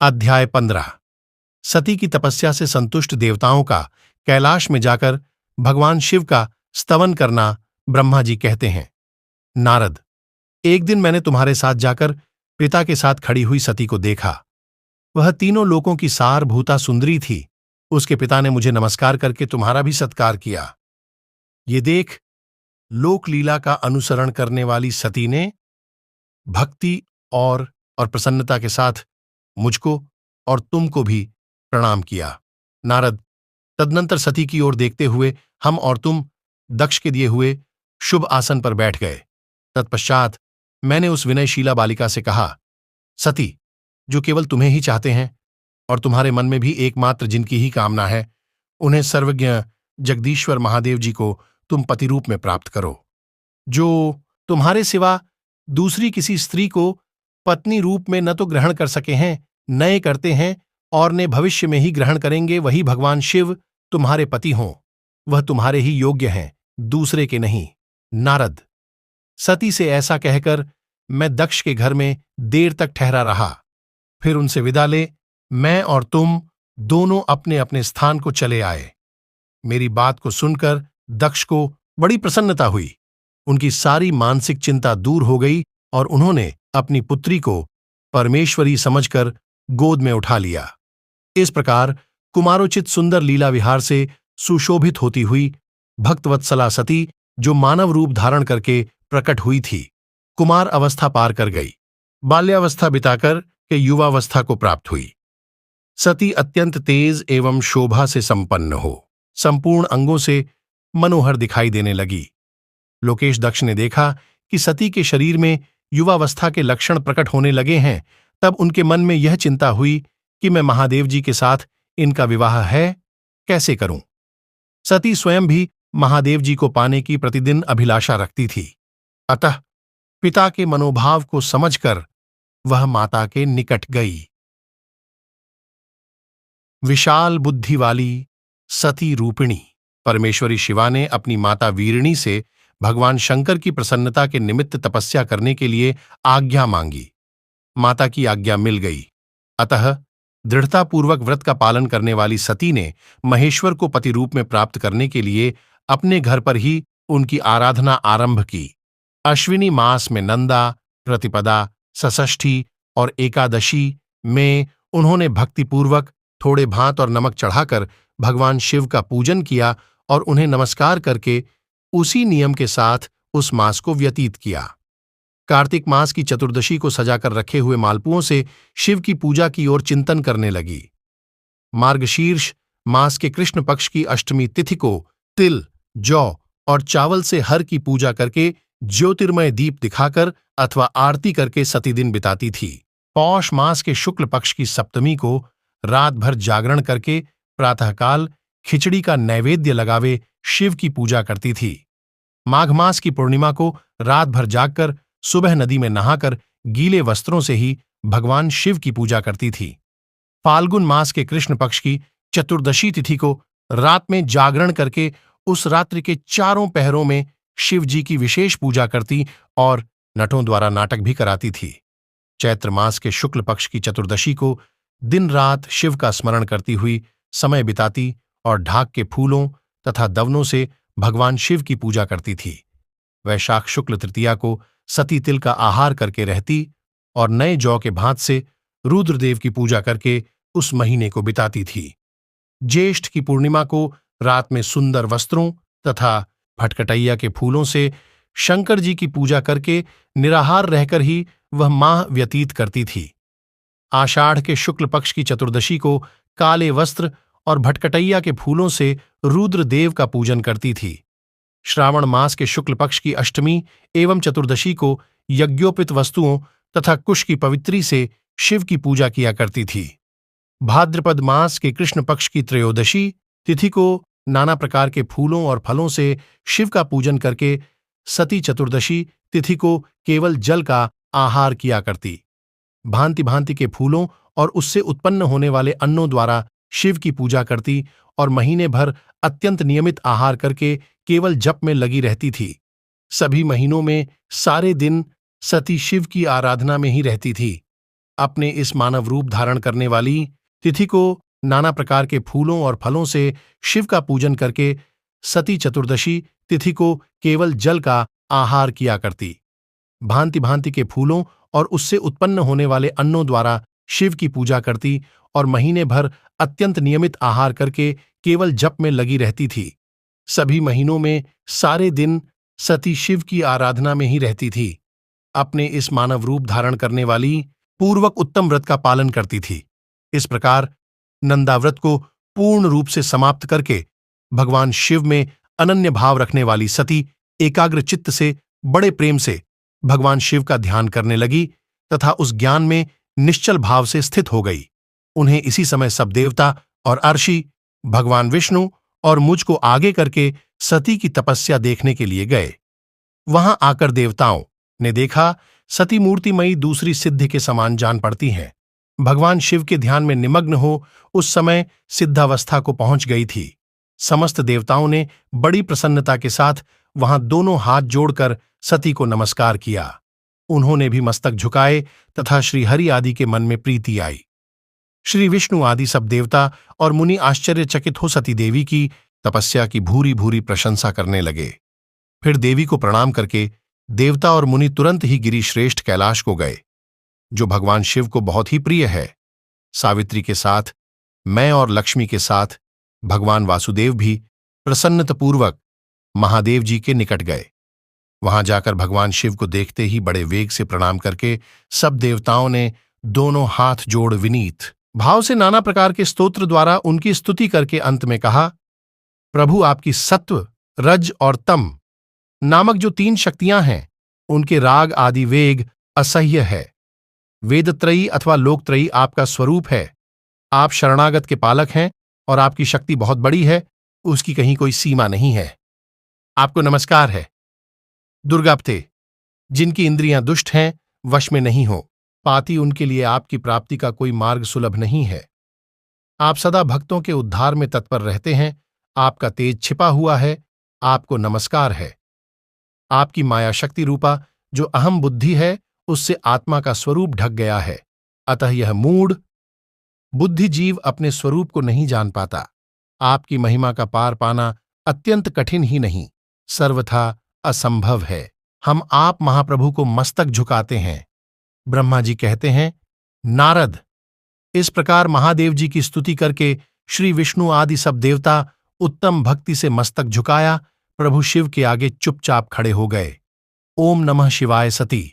अध्याय 15। सती की तपस्या से संतुष्ट देवताओं का कैलाश में जाकर भगवान शिव का स्तवन करना। ब्रह्मा जी कहते हैं, नारद, एक दिन मैंने तुम्हारे साथ जाकर पिता के साथ खड़ी हुई सती को देखा। वह तीनों लोकों की सारभूता सुंदरी थी। उसके पिता ने मुझे नमस्कार करके तुम्हारा भी सत्कार किया। ये देख लोक लीला का अनुसरण करने वाली सती ने भक्ति और प्रसन्नता के साथ मुझको और तुमको भी प्रणाम किया। नारद, तदनंतर सती की ओर देखते हुए हम और तुम दक्ष के दिए हुए शुभ आसन पर बैठ गए। तत्पश्चात मैंने उस विनयशीला बालिका से कहा, सती, जो केवल तुम्हें ही चाहते हैं और तुम्हारे मन में भी एकमात्र जिनकी ही कामना है, उन्हें सर्वज्ञ जगदीश्वर महादेव जी को तुम पति रूप में प्राप्त करो, जो तुम्हारे सिवा दूसरी किसी स्त्री को पत्नी रूप में न तो ग्रहण कर सके हैं, नए करते हैं और ने भविष्य में ही ग्रहण करेंगे। वही भगवान शिव तुम्हारे पति हों। वह तुम्हारे ही योग्य हैं, दूसरे के नहीं। नारद, सती से ऐसा कहकर मैं दक्ष के घर में देर तक ठहरा रहा। फिर उनसे विदा ले मैं और तुम दोनों अपने अपने स्थान को चले आए। मेरी बात को सुनकर दक्ष को बड़ी प्रसन्नता हुई। उनकी सारी मानसिक चिंता दूर हो गई और उन्होंने अपनी पुत्री को परमेश्वरी समझकर गोद में उठा लिया। इस प्रकार कुमारोचित सुंदर लीला विहार से सुशोभित होती हुई भक्तवत्सला सती, जो मानव रूप धारण करके प्रकट हुई थी, कुमार अवस्था पार कर गई। बाल्यावस्था बिताकर के युवावस्था को प्राप्त हुई। सती अत्यंत तेज एवं शोभा से संपन्न हो संपूर्ण अंगों से मनोहर दिखाई देने लगी। लोकेश दक्ष ने देखा कि सती के शरीर में युवावस्था के लक्षण प्रकट होने लगे हैं। तब उनके मन में यह चिंता हुई कि मैं महादेव जी के साथ इनका विवाह है कैसे करूं। सती स्वयं भी महादेव जी को पाने की प्रतिदिन अभिलाषा रखती थी। अतः पिता के मनोभाव को समझकर वह माता के निकट गई। विशाल बुद्धि वाली सती रूपिणी परमेश्वरी शिवा ने अपनी माता वीरिणी से भगवान शंकर की प्रसन्नता के निमित्त तपस्या करने के लिए आज्ञा मांगी। माता की आज्ञा मिल गई। अतः दृढ़तापूर्वक व्रत का पालन करने वाली सती ने महेश्वर को पति रूप में प्राप्त करने के लिए अपने घर पर ही उनकी आराधना आरंभ की। अश्विनी मास में नंदा, प्रतिपदा, सषष्ठी और एकादशी में उन्होंने भक्तिपूर्वक थोड़े भात और नमक चढ़ाकर भगवान शिव का पूजन किया और उन्हें नमस्कार करके उसी नियम के साथ उस मास को व्यतीत किया। कार्तिक मास की चतुर्दशी को सजाकर रखे हुए मालपुओं से शिव की पूजा की ओर चिंतन करने लगी। मार्गशीर्ष मास के कृष्ण पक्ष की अष्टमी तिथि को तिल, जौ और चावल से हर की पूजा करके ज्योतिर्मय दीप दिखाकर अथवा आरती करके सती दिन बिताती थी। पौष मास के शुक्ल पक्ष की सप्तमी को रात भर जागरण करके प्रातःकाल खिचड़ी का नैवेद्य लगावे शिव की पूजा करती थी। माघ मास की पूर्णिमा को रात भर जागकर सुबह नदी में नहाकर गीले वस्त्रों से ही भगवान शिव की पूजा करती थी। फाल्गुन मास के कृष्ण पक्ष की चतुर्दशी तिथि को रात में जागरण करके उस रात्रि के चारों पहरों में शिव जी की विशेष पूजा करती और नटों द्वारा नाटक भी कराती थी। चैत्र मास के शुक्ल पक्ष की चतुर्दशी को दिन रात शिव का स्मरण करती हुई समय बिताती और ढाक के फूलों तथा दवनों से भगवान शिव की पूजा करती थी। वैशाख शुक्ल तृतीया को सती तिल का आहार करके रहती और नए जौ के भात से रुद्रदेव की पूजा करके उस महीने को बिताती थी। ज्येष्ठ की पूर्णिमा को रात में सुंदर वस्त्रों तथा भटकटैया के फूलों से शंकर जी की पूजा करके निराहार रहकर ही वह माह व्यतीत करती थी। आषाढ़ के शुक्ल पक्ष की चतुर्दशी को काले वस्त्र और भटकटैया के फूलों से रुद्रदेव का पूजन करती थी। श्रावण मास के शुक्ल पक्ष की अष्टमी एवं चतुर्दशी को यज्ञोपित वस्तुओं तथा कुश की पवित्री से शिव की पूजा किया करती थी। भाद्रपद मास के कृष्ण पक्ष की त्रयोदशी तिथि को नाना प्रकार के फूलों और फलों से शिव का पूजन करके सती चतुर्दशी तिथि को केवल जल का आहार किया करती। भांति भांति के फूलों और उससे उत्पन्न होने वाले अन्नों द्वारा शिव की पूजा करती और महीने भर अत्यंत नियमित आहार करके केवल जप में लगी रहती थी। सभी महीनों में सारे दिन सती शिव की आराधना में ही रहती थी। अपने इस मानव रूप धारण करने वाली तिथि को नाना प्रकार के फूलों और फलों से शिव का पूजन करके सती चतुर्दशी तिथि को केवल जल का आहार किया करती। भांति भांति के फूलों और उससे उत्पन्न होने वाले अन्नों द्वारा शिव की पूजा करती और महीने भर अत्यंत नियमित आहार करके केवल जप में लगी रहती थी। सभी महीनों में सारे दिन सती शिव की आराधना में ही रहती थी। अपने इस मानव रूप धारण करने वाली पूर्वक उत्तम व्रत का पालन करती थी। इस प्रकार नंदाव्रत को पूर्ण रूप से समाप्त करके भगवान शिव में अनन्य भाव रखने वाली सती एकाग्र चित्त से बड़े प्रेम से भगवान शिव का ध्यान करने लगी तथा उस ज्ञान में निश्चल भाव से स्थित हो गई। उन्हें इसी समय सब देवता और अर्षि भगवान विष्णु और मुझ को आगे करके सती की तपस्या देखने के लिए गए। वहां आकर देवताओं ने देखा सती मूर्तिमयी दूसरी सिद्ध के समान जान पड़ती हैं। भगवान शिव के ध्यान में निमग्न हो उस समय सिद्धावस्था को पहुंच गई थी। समस्त देवताओं ने बड़ी प्रसन्नता के साथ वहां दोनों हाथ जोड़कर सती को नमस्कार किया। उन्होंने भी मस्तक झुकाए तथा श्रीहरि आदि के मन में प्रीति आई। श्री विष्णु आदि सब देवता और मुनि आश्चर्यचकित हो सती देवी की तपस्या की भूरी भूरी प्रशंसा करने लगे। फिर देवी को प्रणाम करके देवता और मुनि तुरंत ही गिरिश्रेष्ठ कैलाश को गए, जो भगवान शिव को बहुत ही प्रिय है। सावित्री के साथ मैं और लक्ष्मी के साथ भगवान वासुदेव भी प्रसन्नतापूर्वक महादेव जी के निकट गए। वहां जाकर भगवान शिव को देखते ही बड़े वेग से प्रणाम करके सब देवताओं ने दोनों हाथ जोड़ विनीत भाव से नाना प्रकार के स्तोत्र द्वारा उनकी स्तुति करके अंत में कहा, प्रभु आपकी सत्व, रज और तम नामक जो 3 शक्तियां हैं, उनके राग आदि वेग असह्य है। वेदत्रयी अथवा लोकत्रयी आपका स्वरूप है। आप शरणागत के पालक हैं और आपकी शक्ति बहुत बड़ी है, उसकी कहीं कोई सीमा नहीं है। आपको नमस्कार है। दुर्गाप्ते, जिनकी इंद्रियां दुष्ट हैं, वश में नहीं हो पाती, उनके लिए आपकी प्राप्ति का कोई मार्ग सुलभ नहीं है। आप सदा भक्तों के उद्धार में तत्पर रहते हैं। आपका तेज छिपा हुआ है। आपको नमस्कार है। आपकी माया शक्ति रूपा जो अहम बुद्धि है, उससे आत्मा का स्वरूप ढक गया है। अतः यह मूढ़ बुद्धि जीव अपने स्वरूप को नहीं जान पाता। आपकी महिमा का पार पाना अत्यंत कठिन ही नहीं, सर्वथा असंभव है। हम आप महाप्रभु को मस्तक झुकाते हैं। ब्रह्मा जी कहते हैं, नारद, इस प्रकार महादेव जी की स्तुति करके श्री विष्णु आदि सब देवता उत्तम भक्ति से मस्तक झुकाया प्रभु शिव के आगे चुपचाप खड़े हो गए। ओम नमः शिवाय सती।